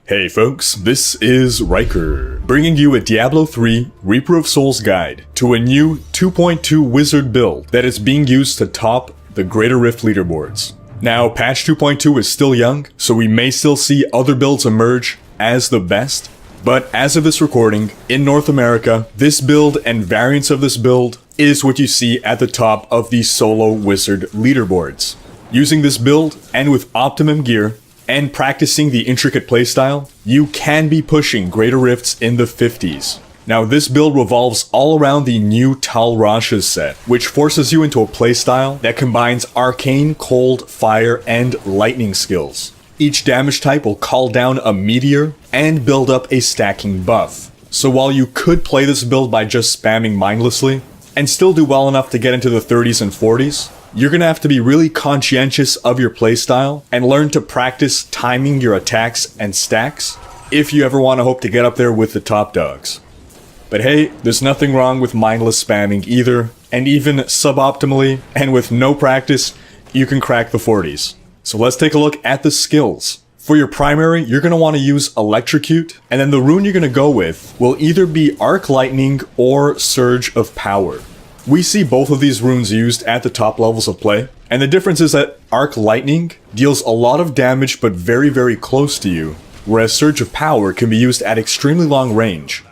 Hey folks, this is Riker, bringing you a Diablo 3 Reaper of Souls guide to a new 2.2 wizard build that is being used to top the Greater Rift leaderboards. Now, patch 2.2 is still young, so we may still see other builds emerge as the best, but as of this recording, in North America, this build and variants of this build is what you see at the top of the solo wizard leaderboards. Using this build, and with optimum gear, and practicing the intricate playstyle, you can be pushing Greater Rifts in the 50s. Now this build revolves all around the new Tal Rasha set, which forces you into a playstyle that combines arcane, cold, fire, and lightning skills. Each damage type will call down a meteor and build up a stacking buff. So while you could play this build by just spamming mindlessly, and still do well enough to get into the 30s and 40s, you're gonna have to be really conscientious of your playstyle and learn to practice timing your attacks and stacks if you ever want to hope to get up there with the top dogs. But hey, there's nothing wrong with mindless spamming either, and even suboptimally and with no practice, you can crack the 40s. So let's take a look at the skills. For your primary, you're going to want to use Electrocute, and then the rune you're going to go with will either be Arc Lightning or Surge of Power. We see both of these runes used at the top levels of play, and the difference is that Arc Lightning deals a lot of damage but very close to you, whereas Surge of Power can be used at extremely long range,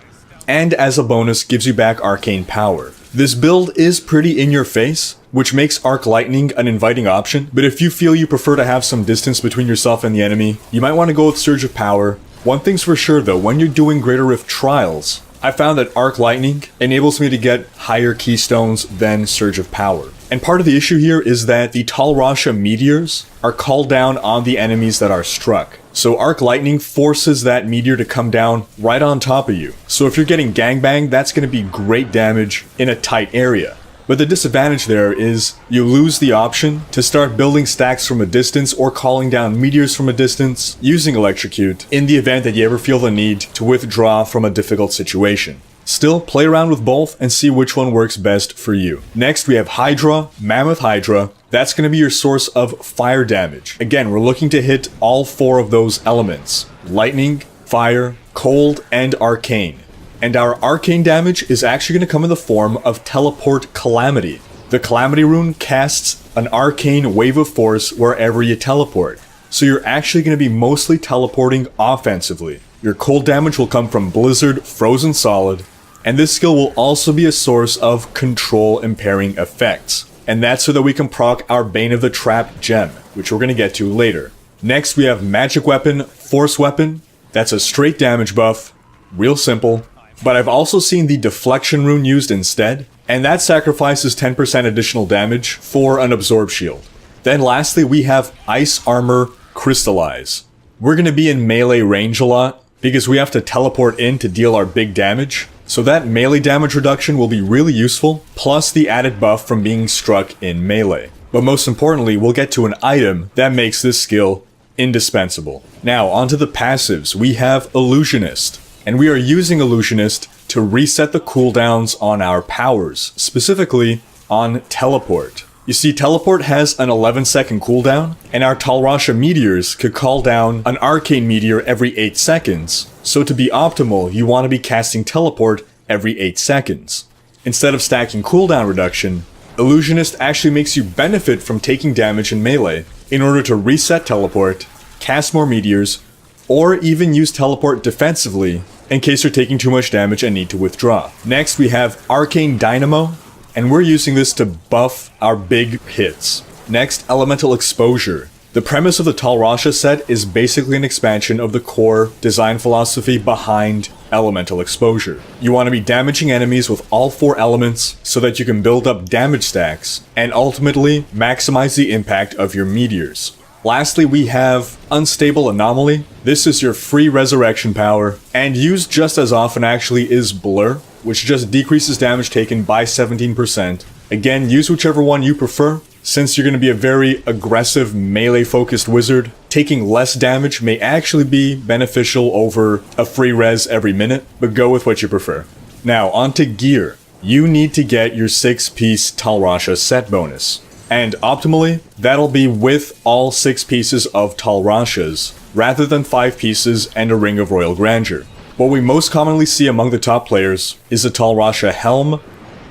and as a bonus gives you back Arcane Power. This build is pretty in your face, which makes Arc Lightning an inviting option, but if you feel you prefer to have some distance between yourself and the enemy, you might want to go with Surge of Power. One thing's for sure though, when you're doing Greater Rift Trials, I found that Arc Lightning enables me to get higher keystones than Surge of Power. And part of the issue here is that the Tal Rasha meteors are called down on the enemies that are struck. So Arc Lightning forces that meteor to come down right on top of you. So if you're getting gangbanged, that's going to be great damage in a tight area. But the disadvantage there is you lose the option to start building stacks from a distance or calling down meteors from a distance using Electrocute in the event that you ever feel the need to withdraw from a difficult situation. Still, play around with both and see which one works best for you. Next, we have Hydra, Mammoth Hydra. That's going to be your source of fire damage. Again, we're looking to hit all four of those elements: lightning, fire, cold, and arcane. And our arcane damage is actually going to come in the form of Teleport Calamity. The Calamity rune casts an arcane wave of force wherever you teleport. So you're actually going to be mostly teleporting offensively. Your cold damage will come from Blizzard, Frozen Solid, and this skill will also be a source of control impairing effects. And that's so that we can proc our Bane of the Trap gem, which we're going to get to later. Next we have Magic Weapon, Force Weapon. That's a straight damage buff, real simple. But I've also seen the Deflection rune used instead, and that sacrifices 10% additional damage for an Absorb Shield. Then lastly, we have Ice Armor Crystallize. We're going to be in melee range a lot, because we have to teleport in to deal our big damage, so that melee damage reduction will be really useful, plus the added buff from being struck in melee. But most importantly, we'll get to an item that makes this skill indispensable. Now, onto the passives. We have Illusionist. And we are using Illusionist to reset the cooldowns on our powers, specifically on Teleport. You see, Teleport has an 11-second cooldown, and our Tal Rasha meteors could call down an arcane meteor every 8 seconds. So to be optimal, you want to be casting Teleport every 8 seconds. Instead of stacking cooldown reduction, Illusionist actually makes you benefit from taking damage in melee in order to reset Teleport, cast more meteors, or even use Teleport defensively in case you're taking too much damage and need to withdraw. Next we have Arcane Dynamo, and we're using this to buff our big hits. Next, Elemental Exposure. The premise of the Tal Rasha set is basically an expansion of the core design philosophy behind Elemental Exposure. You want to be damaging enemies with all four elements so that you can build up damage stacks and ultimately maximize the impact of your meteors. Lastly, we have Unstable Anomaly. This is your free resurrection power, and used just as often actually is Blur, which just decreases damage taken by 17%. Again, use whichever one you prefer. Since you're going to be a very aggressive melee-focused wizard, taking less damage may actually be beneficial over a free res every minute, but go with what you prefer. Now, onto gear. You need to get your 6-piece Tal Rasha set bonus. And optimally, that'll be with all 6 pieces of Tal Rashas. rather than 5 pieces and a Ring of Royal Grandeur. What we most commonly see among the top players is a Tal Rasha helm,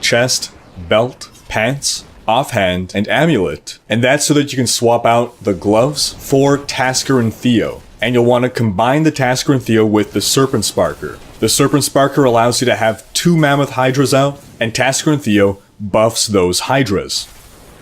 chest, belt, pants, offhand, and amulet, and that's so that you can swap out the gloves for Tasker and Theo. And you'll want to combine the Tasker and Theo with the Serpent Sparker. The Serpent Sparker allows you to have 2 Mammoth Hydras out, and Tasker and Theo buffs those Hydras.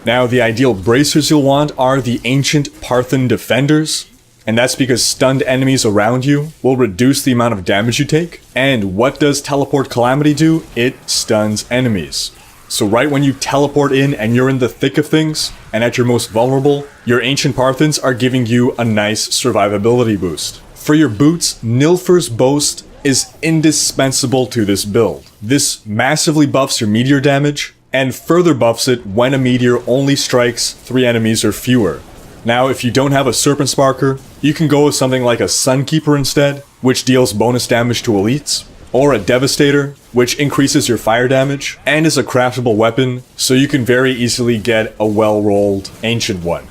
Now, the ideal bracers you'll want are the Ancient Parthan Defenders, and that's because stunned enemies around you will reduce the amount of damage you take. And what does Teleport Calamity do? It stuns enemies. So right when you teleport in and you're in the thick of things, and at your most vulnerable, your Ancient Parthans are giving you a nice survivability boost. For your boots, Nilfr's Boast is indispensable to this build. This massively buffs your meteor damage, and further buffs it when a meteor only strikes 3 enemies or fewer. Now, if you don't have a Serpent Sparker, you can go with something like a Sunkeeper instead, which deals bonus damage to elites, or a Devastator, which increases your fire damage, and is a craftable weapon, so you can very easily get a well-rolled Ancient one.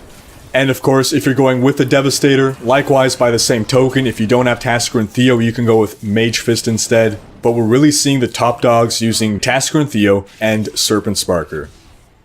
And of course, if you're going with the Devastator, likewise by the same token, if you don't have Tasker and Theo, you can go with Mage Fist instead, but we're really seeing the top dogs using Tasker and Theo and Serpent Sparker.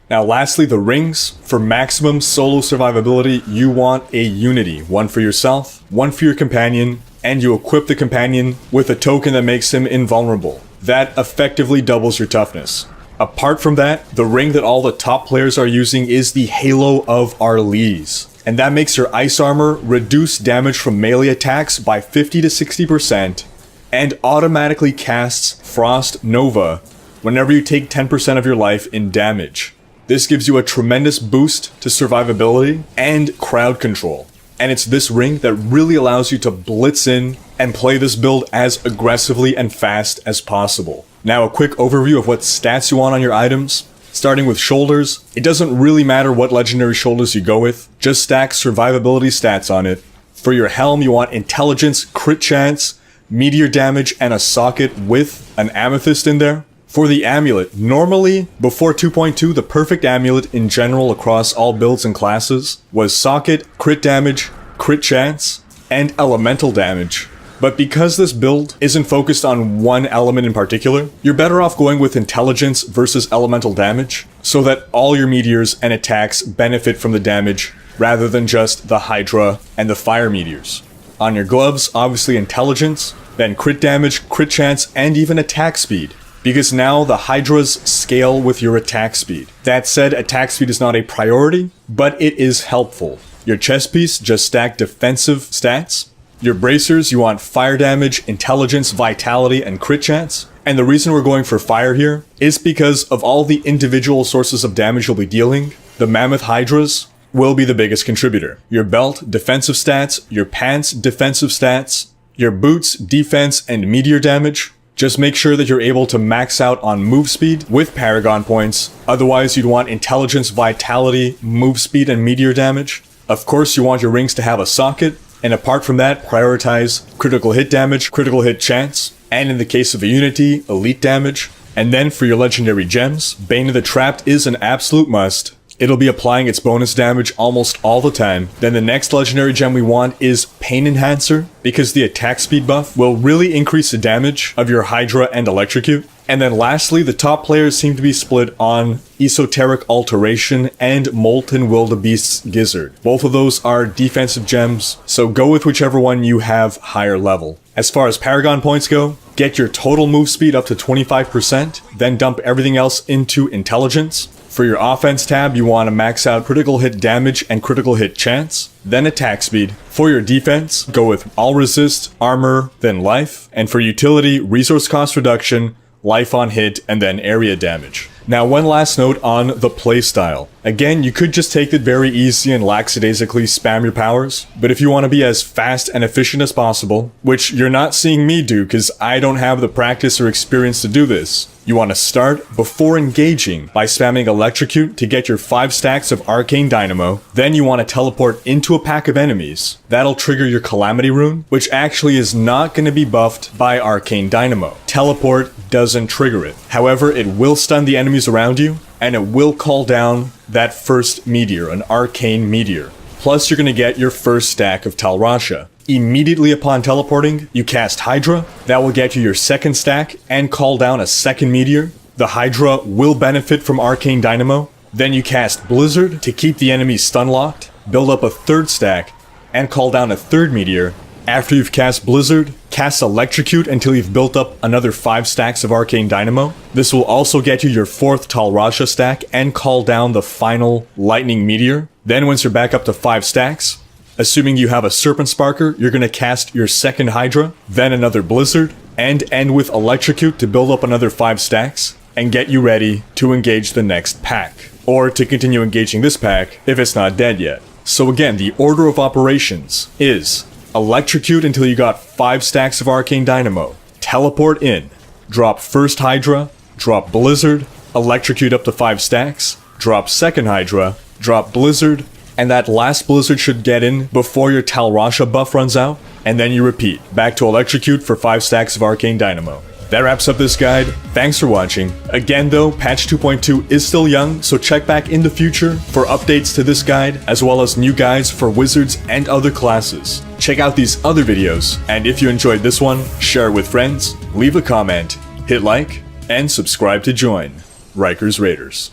Now lastly, the rings. For maximum solo survivability, you want a Unity. One for yourself, one for your companion, and you equip the companion with a token that makes him invulnerable. That effectively doubles your toughness. Apart from that, the ring that all the top players are using is the Halo of Arlese. And that makes your ice armor reduce damage from melee attacks by 50 to 60%, and automatically casts Frost Nova whenever you take 10% of your life in damage. This gives you a tremendous boost to survivability and crowd control. And it's this ring that really allows you to blitz in and play this build as aggressively and fast as possible. Now a quick overview of what stats you want on your items. Starting with shoulders, it doesn't really matter what legendary shoulders you go with, just stack survivability stats on it. For your helm, you want intelligence, crit chance, meteor damage, and a socket with an amethyst in there. For the amulet, normally, before 2.2, the perfect amulet in general across all builds and classes was socket, crit damage, crit chance, and elemental damage. But because this build isn't focused on one element in particular, you're better off going with intelligence versus elemental damage, so that all your meteors and attacks benefit from the damage, rather than just the Hydra and the fire meteors. On your gloves, obviously intelligence, then crit damage, crit chance, and even attack speed, because now the Hydras scale with your attack speed. That said, attack speed is not a priority, but it is helpful. Your chest piece, just stack defensive stats. Your bracers, you want fire damage, intelligence, vitality, and crit chance. And the reason we're going for fire here is because of all the individual sources of damage you'll be dealing, the Mammoth Hydras will be the biggest contributor. Your belt, defensive stats, your pants, defensive stats, your boots, defense, and meteor damage. Just make sure that you're able to max out on move speed with Paragon points, otherwise you'd want intelligence, vitality, move speed, and meteor damage. Of course you want your rings to have a socket, and apart from that, prioritize critical hit damage, critical hit chance, and in the case of a Unity, elite damage. And then for your legendary gems, Bane of the Trapped is an absolute must. It'll be applying its bonus damage almost all the time. Then the next legendary gem we want is Pain Enhancer, because the attack speed buff will really increase the damage of your Hydra and Electrocute. And then lastly, the top players seem to be split on Esoteric Alteration and Molten Wildebeest's Gizzard. Both of those are defensive gems, so go with whichever one you have higher level. As far as Paragon points go, get your total move speed up to 25%, then dump everything else into Intelligence. For your offense tab, you want to max out critical hit damage and critical hit chance, then attack speed. For your defense, go with all resist, armor, then life. And for utility, resource cost reduction, life on hit, and then area damage. Now one last note on the playstyle. Again, you could just take it very easy and lackadaisically spam your powers, but if you want to be as fast and efficient as possible, which you're not seeing me do because I don't have the practice or experience to do this, you want to start before engaging by spamming Electrocute to get your 5 stacks of Arcane Dynamo. Then you want to teleport into a pack of enemies. That'll trigger your Calamity Rune, which actually is not going to be buffed by Arcane Dynamo. Teleport doesn't trigger it. However, it will stun the enemies around you, and it will call down that first meteor, an Arcane Meteor. Plus, you're going to get your first stack of Tal Rasha. Immediately upon teleporting, you cast Hydra. That will get you your second stack and call down a second meteor. The Hydra will benefit from Arcane Dynamo. Then you cast Blizzard to keep the enemies stun locked, build up a third stack, and call down a third meteor. After you've cast Blizzard, cast Electrocute until you've built up another 5 stacks of Arcane Dynamo. This will also get you your 4th Tal Rasha stack and call down the final Lightning Meteor. Then once you're back up to 5 stacks, assuming you have a Serpent Sparker, you're going to cast your second Hydra, then another Blizzard, and end with Electrocute to build up another 5 stacks, and get you ready to engage the next pack. Or to continue engaging this pack if it's not dead yet. So again, the order of operations is Electrocute until you got 5 stacks of Arcane Dynamo, teleport in, drop first Hydra, drop Blizzard, Electrocute up to 5 stacks, drop second Hydra, drop Blizzard, and that last Blizzard should get in before your Tal Rasha buff runs out, and then you repeat, back to Electrocute for 5 stacks of Arcane Dynamo. That wraps up this guide. Thanks for watching. Again though, patch 2.2 is still young, so check back in the future for updates to this guide, as well as new guides for wizards and other classes. Check out these other videos, and if you enjoyed this one, share it with friends, leave a comment, hit like, and subscribe to join Riker's Raiders.